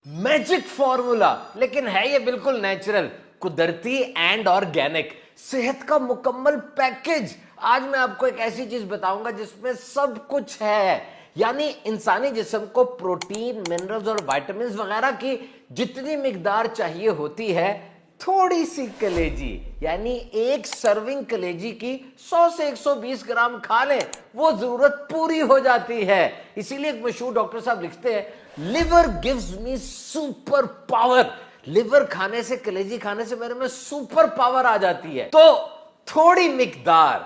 Magic formula, लेकिन है ये बिल्कुल नेचुरल, कुदरती एंड ऑर्गेनिक, सेहत का मुकम्मल पैकेज। आज मैं आपको एक ऐसी चीज बताऊंगा जिसमें सब कुछ है, यानी इंसानी जिस्म को प्रोटीन, मिनरल्स और विटामिन्स वगैरह की जितनी मिकदार चाहिए होती है, थोड़ी सी कलेजी यानी एक सर्विंग कलेजी की 100 से 120 ग्राम खा लें, वो जरूरत पूरी हो जाती है। इसीलिए एक मशहूर डॉक्टर साहब लिखते हैं, liver gives me super power. Liver खाने से, कलेजी खाने से मेरे में सुपर पावर आ जाती है। तो थोड़ी मिकदार,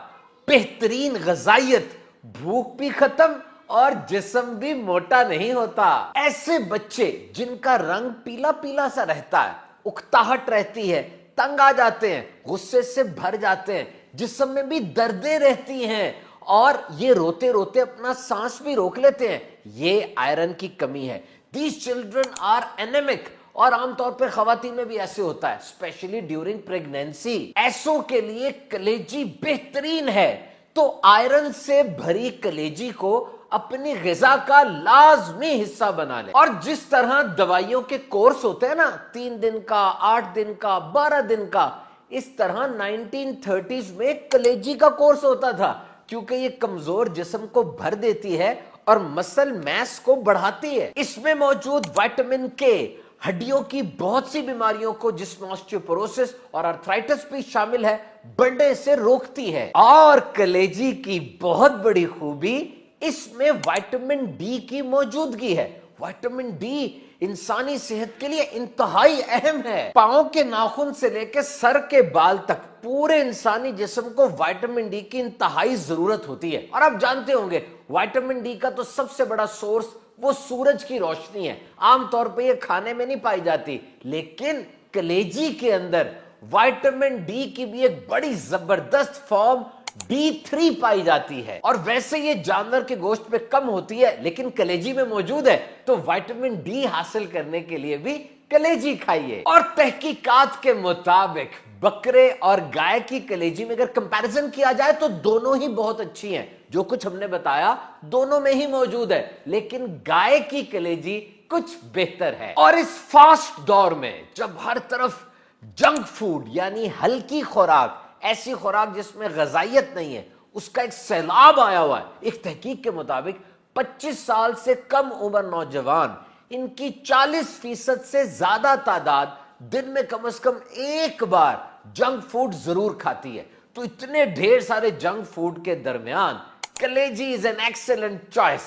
बेहतरीन ग़िज़ाइयत, भूख भी खत्म और जिस्म भी मोटा नहीं होता। ऐसे बच्चे जिनका रंग पीला पीला सा रहता है, उकताहट रहती है, तंग आ जाते हैं, गुस्से से भर जाते हैं, जिस्म में भी दर्दें रहती हैं और ये रोते रोते अपना सांस भी रोक लेते हैं, ये आयरन की कमी है। दीज चिल्ड्रन आर एनेमिक, और आमतौर पर खवातीन में भी ऐसे होता है, स्पेशली ड्यूरिंग प्रेगनेंसी। ऐसों के लिए कलेजी बेहतरीन है। तो आयरन से भरी कलेजी को अपनी ग़िज़ा का लाजमी हिस्सा बना ले। और जिस तरह दवाइयों के कोर्स होते हैं ना, 3 दिन का, 8 दिन का, 12 दिन का, इस तरह 1930s में कलेजी का कोर्स होता था, क्योंकि ये कमजोर जिस्म को भर देती है और मसल मैस को बढ़ाती है। इसमें मौजूद विटामिन के हड्डियों की बहुत सी बीमारियों को, जिसमें ऑस्टियोपोरोसिस और आर्थराइटिस भी शामिल है, बढ़ने से रोकती है। और कलेजी की बहुत बड़ी खूबी इसमें विटामिन डी की मौजूदगी है। विटामिन डी इंसानी सेहत के लिए इंतहाई अहम है। पांव के नाखून से लेकर सर के बाल तक पूरे इंसानी जिस्म को विटामिन डी की इंतहाई जरूरत होती है। और आप जानते होंगे, विटामिन डी का तो सबसे बड़ा सोर्स वो सूरज की रोशनी है। आमतौर पे ये खाने में नहीं पाई जाती, लेकिन कलेजी के अंदर विटामिन डी की भी एक बड़ी जबरदस्त फॉर्म D3 पाई जाती है। और वैसे ये जानवर के गोश्त में कम होती है, लेकिन कलेजी में मौजूद है, तो विटामिन डी हासिल करने के लिए भी कलेजी खाइए। और तहकीकात के मुताबिक बकरे और गाय की कलेजी में अगर कंपैरिजन किया जाए तो दोनों ही बहुत अच्छी हैं। जो कुछ हमने बताया दोनों में ही मौजूद है, लेकिन गाय की कलेजी कुछ बेहतर है। और इस फास्ट दौर में जब हर तरफ जंक फूड यानी हल्की खुराक, ऐसी खुराक जिसमें ग़िज़ाइयत नहीं है, उसका एक सैलाब आया हुआ है। एक तहकीक के मुताबिक 25 साल से कम उम्र नौजवान, इनकी 40% से ज्यादा तादाद दिन में कम से कम एक बार जंक फूड जरूर खाती है। तो इतने ढेर सारे जंक फूड के दरमियान कलेजी इज एन एक्सेलेंट चॉइस।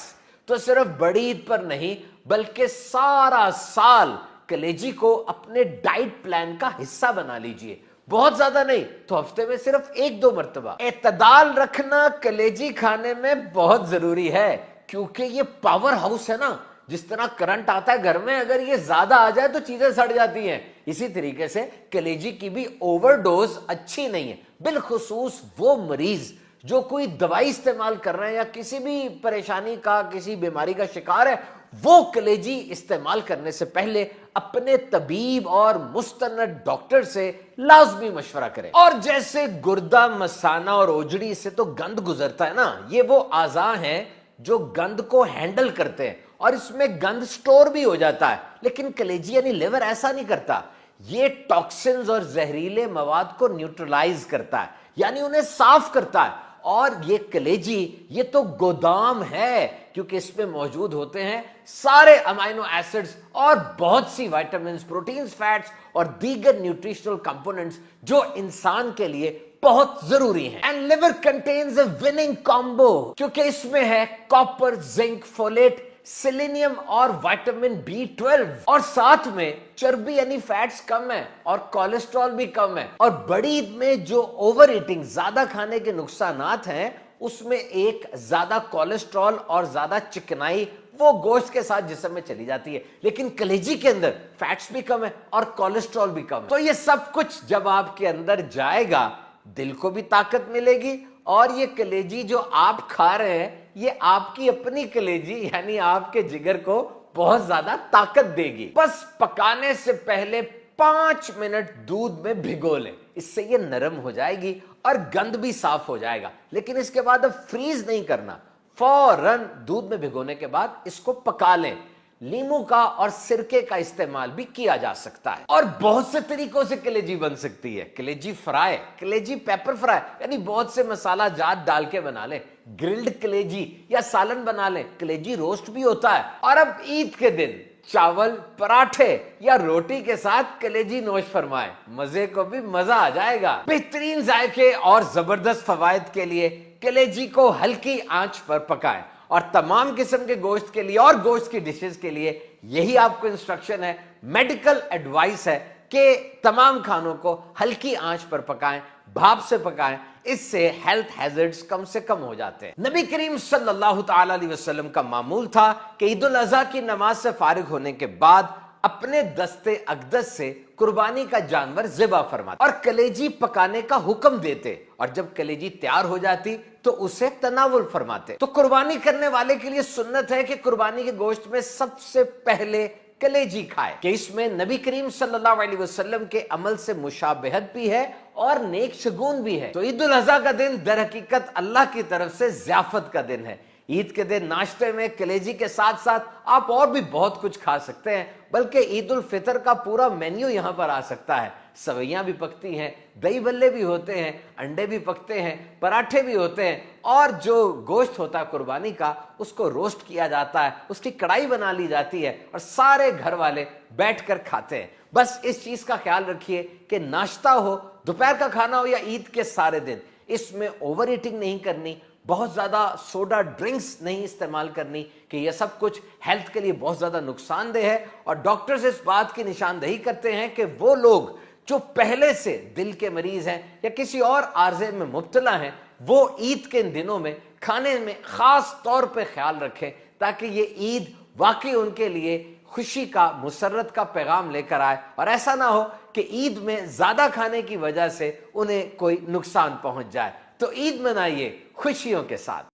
तो सिर्फ बड़ी ईद पर नहीं, बल्कि सारा साल कलेजी को अपने डाइट प्लान का हिस्सा बना लीजिए। बहुत ज्यादा नहीं तो हफ्ते में सिर्फ 1-2 मर्तबा। एतदाल रखना कलेजी खाने में बहुत जरूरी है, क्योंकि ये पावर हाउस है ना। जिस तरह करंट आता है घर में, अगर ये ज्यादा आ जाए तो चीजें सड़ जाती हैं। इसी तरीके से कलेजी की भी ओवरडोज अच्छी नहीं है, बिलखुसूस वो मरीज जो कोई दवाई इस्तेमाल कर रहे हैं या किसी भी परेशानी का, किसी बीमारी का शिकार है, वो कलेजी इस्तेमाल करने से पहले अपने तबीब और मुस्तनद डॉक्टर से लाजमी मशवरा करें। और जैसे गुर्दा, मसाना और ओजड़ी से तो गंद गुजरता है ना, ये वो आज़ा हैं जो गंद को हैंडल करते हैं और इसमें गंद स्टोर भी हो जाता है। लेकिन कलेजी यानी लिवर ऐसा नहीं करता। ये टॉक्सिन्स और जहरीले मवाद को न्यूट्रलाइज करता है, यानी उन्हें साफ करता है। और ये कलेजी, ये तो गोदाम है, क्योंकि इसमें मौजूद होते हैं सारे अमाइनो एसिड्स और बहुत सी विटामिन्स, प्रोटीन्स, फैट्स और दीगर न्यूट्रिशनल कंपोनेंट्स जो इंसान के लिए बहुत जरूरी हैं। And liver contains a winning combo, क्योंकि इसमें है कॉपर, जिंक, फोलेट, सेलेनियम और विटामिन B12, और साथ में चर्बी यानी फैट्स कम है और कोलेस्ट्रॉल भी कम है। और बड़ी ईद में जो ओवर ईटिंग, ज्यादा खाने के नुकसानात हैं, उसमें एक ज्यादा कोलेस्ट्रॉल और ज्यादा चिकनाई वो गोश्त के साथ जिस्म में चली जाती है। लेकिन कलेजी के अंदर फैट्स भी कम है और कोलेस्ट्रॉल भी कम है। तो ये सब कुछ जब आपके अंदर जाएगा, दिल को भी ताकत मिलेगी। और ये कलेजी जो आप खा रहे हैं, ये आपकी अपनी कलेजी यानी आपके जिगर को बहुत ज्यादा ताकत देगी। बस पकाने से पहले 5 मिनट दूध में भिगो लें, इससे ये नरम हो जाएगी और गंद भी साफ हो जाएगा। लेकिन इसके बाद अब फ्रीज नहीं करना, फौरन दूध में भिगोने के बाद इसको पका लें। लीमू का और सिरके का इस्तेमाल भी किया जा सकता है। और बहुत से तरीकों से कलेजी बन सकती है। कलेजी फ्राई, कलेजी पेपर फ्राई, यानी बहुत से मसाला जात डाल के बना ले, ग्रिल्ड कलेजी या सालन बना ले, कलेजी रोस्ट भी होता है। और अब ईद के दिन चावल, पराठे या रोटी के साथ कलेजी नोश फरमाए, मजे को भी मजा आ जाएगा। बेहतरीन जायके और जबरदस्त फवायद के लिए कलेजी को हल्की आंच पर पकाएं। और तमाम किस्म के गोश्त के लिए और गोश्त की डिशेस के लिए यही आपको इंस्ट्रक्शन है, मेडिकल एडवाइस है कि तमाम खानों को हल्की आंच पर पकाएं, भाप से पकाएं। इससे हेल्थ हैजर्ड्स कम से कम हो जाते हैं। नबी करीम सल्लल्लाहु ताला अलैहि वसल्लम का मामूल था कि ईद उल अज़हा की नमाज से फारिग होने के बाद अपने दस्ते अक़दस से कुर्बानी का जानवर ज़िबा फरमाते और कलेजी पकाने का हुक्म देते। और जब कलेजी तैयार हो जाती तो उसे तनावुल फरमाते। तो कुर्बानी करने वाले के लिए सुन्नत है कि कुर्बानी के गोश्त में सबसे पहले कलेजी खाए, कि इसमें नबी करीम सल्लल्लाहु अलैहि वसल्लम के अमल से मुशाबहत भी है और नेक शगुन भी है। तो ईद उल अज़हा का दिन दर हकीकत अल्लाह की तरफ से ज़ियाफत का दिन है। ईद के दिन नाश्ते में कलेजी के साथ साथ आप और भी बहुत कुछ खा सकते हैं, बल्कि ईद उल फितर का पूरा मेन्यू यहां पर आ सकता है। सवैयां भी पकती हैं, दही बल्ले भी होते हैं, अंडे भी पकते हैं, पराठे भी होते हैं, और जो गोश्त होता है कुर्बानी का उसको रोस्ट किया जाता है, उसकी कढ़ाई बना ली जाती है और सारे घर वाले बैठकर खाते हैं। बस इस चीज का ख्याल रखिए कि नाश्ता हो, दोपहर का खाना हो या ईद के सारे दिन, इसमें ओवर ईटिंग नहीं करनी, बहुत ज्यादा सोडा ड्रिंक्स नहीं इस्तेमाल करनी, कि यह सब कुछ हेल्थ के लिए बहुत ज्यादा नुकसानदेह है। और डॉक्टर्स इस बात की निशानदेही करते हैं कि वो लोग जो पहले से दिल के मरीज हैं या किसी और आर्जे में मुब्तला हैं, वो ईद के इन दिनों में खाने में खास तौर पे ख्याल रखें, ताकि ये ईद वाकई उनके लिए खुशी का, मुसर्रत का पैगाम लेकर आए और ऐसा ना हो कि ईद में ज्यादा खाने की वजह से उन्हें कोई नुकसान पहुंच जाए। तो ईद मनाइए खुशियों के साथ।